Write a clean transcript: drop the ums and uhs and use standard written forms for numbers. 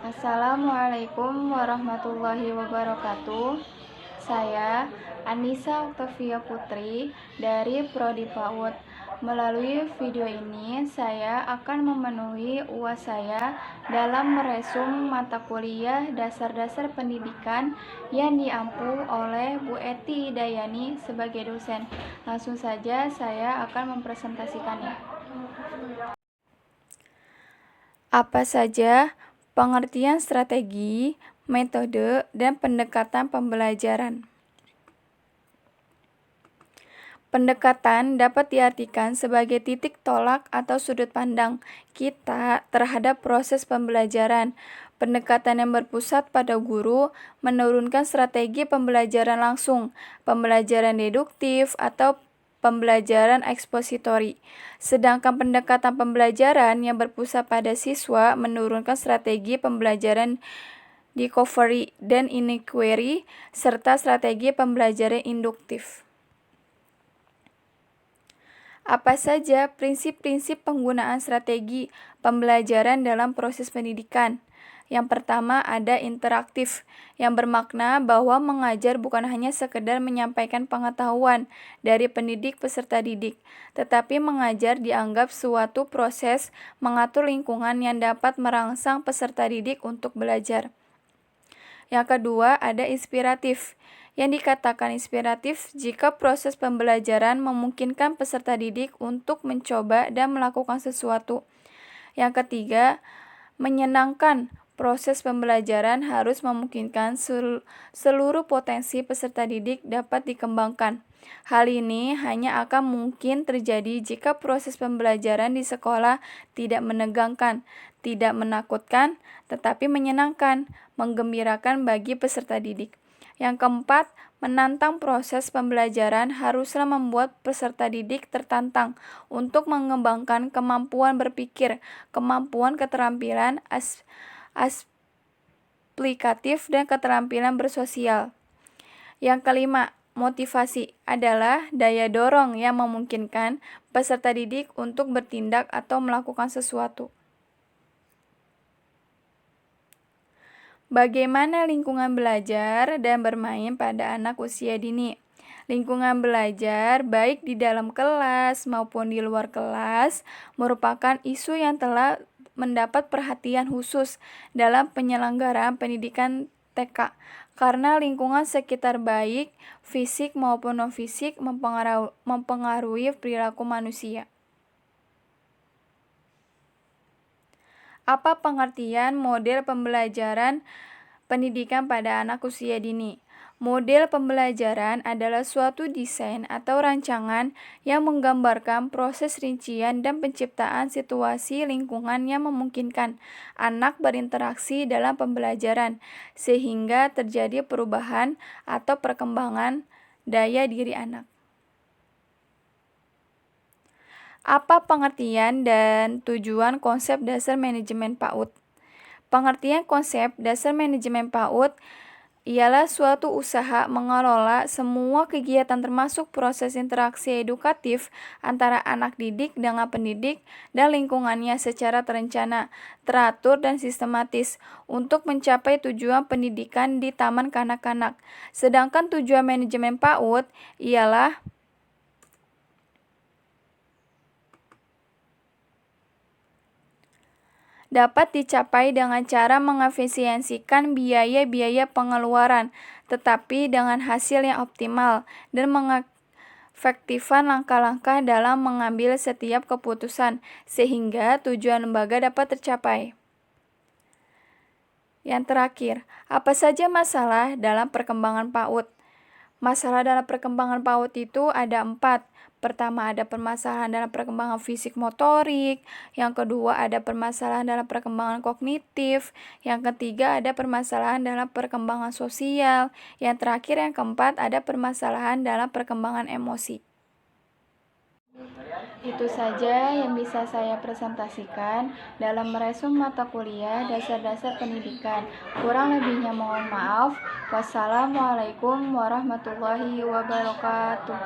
Assalamualaikum warahmatullahi wabarakatuh. Saya Anissa Octavia Putri dari Prodi PAUD. Melalui video ini, saya akan memenuhi UAS saya dalam meresum mata kuliah dasar-dasar pendidikan yang diampu oleh Bu Eti Dayani sebagai dosen. Langsung saja saya akan mempresentasikannya. Apa saja pengertian strategi, metode, dan pendekatan pembelajaran? Pendekatan dapat diartikan sebagai titik tolak atau sudut pandang kita terhadap proses pembelajaran. Pendekatan yang berpusat pada guru menurunkan strategi pembelajaran langsung, pembelajaran deduktif, atau pembelajaran ekspositori. Sedangkan pendekatan pembelajaran yang berpusat pada siswa menurunkan strategi pembelajaran discovery dan inquiry, serta strategi pembelajaran induktif. Apa saja prinsip-prinsip penggunaan strategi pembelajaran dalam proses pendidikan? Yang pertama ada interaktif, yang bermakna bahwa mengajar bukan hanya sekedar menyampaikan pengetahuan dari pendidik peserta didik, tetapi mengajar dianggap suatu proses mengatur lingkungan yang dapat merangsang peserta didik untuk belajar. Yang kedua ada inspiratif, yang dikatakan inspiratif jika proses pembelajaran memungkinkan peserta didik untuk mencoba dan melakukan sesuatu. Yang ketiga, menyenangkan. Proses pembelajaran harus memungkinkan seluruh potensi peserta didik dapat dikembangkan. Hal ini hanya akan mungkin terjadi jika proses pembelajaran di sekolah tidak menegangkan, tidak menakutkan, tetapi menyenangkan, menggembirakan bagi peserta didik. Yang keempat, menantang proses pembelajaran haruslah membuat peserta didik tertantang untuk mengembangkan kemampuan berpikir, kemampuan keterampilan aplikatif, dan keterampilan bersosial. Yang kelima, motivasi adalah daya dorong yang memungkinkan peserta didik untuk bertindak atau melakukan sesuatu. Bagaimana lingkungan belajar dan bermain pada anak usia dini? Lingkungan belajar, baik di dalam kelas maupun di luar kelas, merupakan isu yang telah mendapat perhatian khusus dalam penyelenggaraan pendidikan TK, karena lingkungan sekitar baik, fisik maupun non-fisik, mempengaruhi perilaku manusia. Apa pengertian model pembelajaran pendidikan pada anak usia dini? Model pembelajaran adalah suatu desain atau rancangan yang menggambarkan proses rincian dan penciptaan situasi lingkungan yang memungkinkan anak berinteraksi dalam pembelajaran, sehingga terjadi perubahan atau perkembangan daya diri anak. Apa pengertian dan tujuan konsep dasar manajemen PAUD? Pengertian konsep dasar manajemen PAUD ialah suatu usaha mengelola semua kegiatan termasuk proses interaksi edukatif antara anak didik dengan pendidik dan lingkungannya secara terencana, teratur, dan sistematis untuk mencapai tujuan pendidikan di taman kanak-kanak. Sedangkan tujuan manajemen PAUD ialah dapat dicapai dengan cara mengefisiensikan biaya-biaya pengeluaran, tetapi dengan hasil yang optimal, dan mengefektifkan langkah-langkah dalam mengambil setiap keputusan, sehingga tujuan lembaga dapat tercapai. Yang terakhir, apa saja masalah dalam perkembangan PAUD? Masalah dalam perkembangan PAUD itu ada 4. Pertama ada permasalahan dalam perkembangan fisik motorik, yang kedua ada permasalahan dalam perkembangan kognitif, yang ketiga ada permasalahan dalam perkembangan sosial, yang terakhir yang keempat ada permasalahan dalam perkembangan emosi. Itu saja yang bisa saya presentasikan dalam meresum mata kuliah dasar-dasar pendidikan. Kurang lebihnya mohon maaf. Wassalamualaikum warahmatullahi wabarakatuh.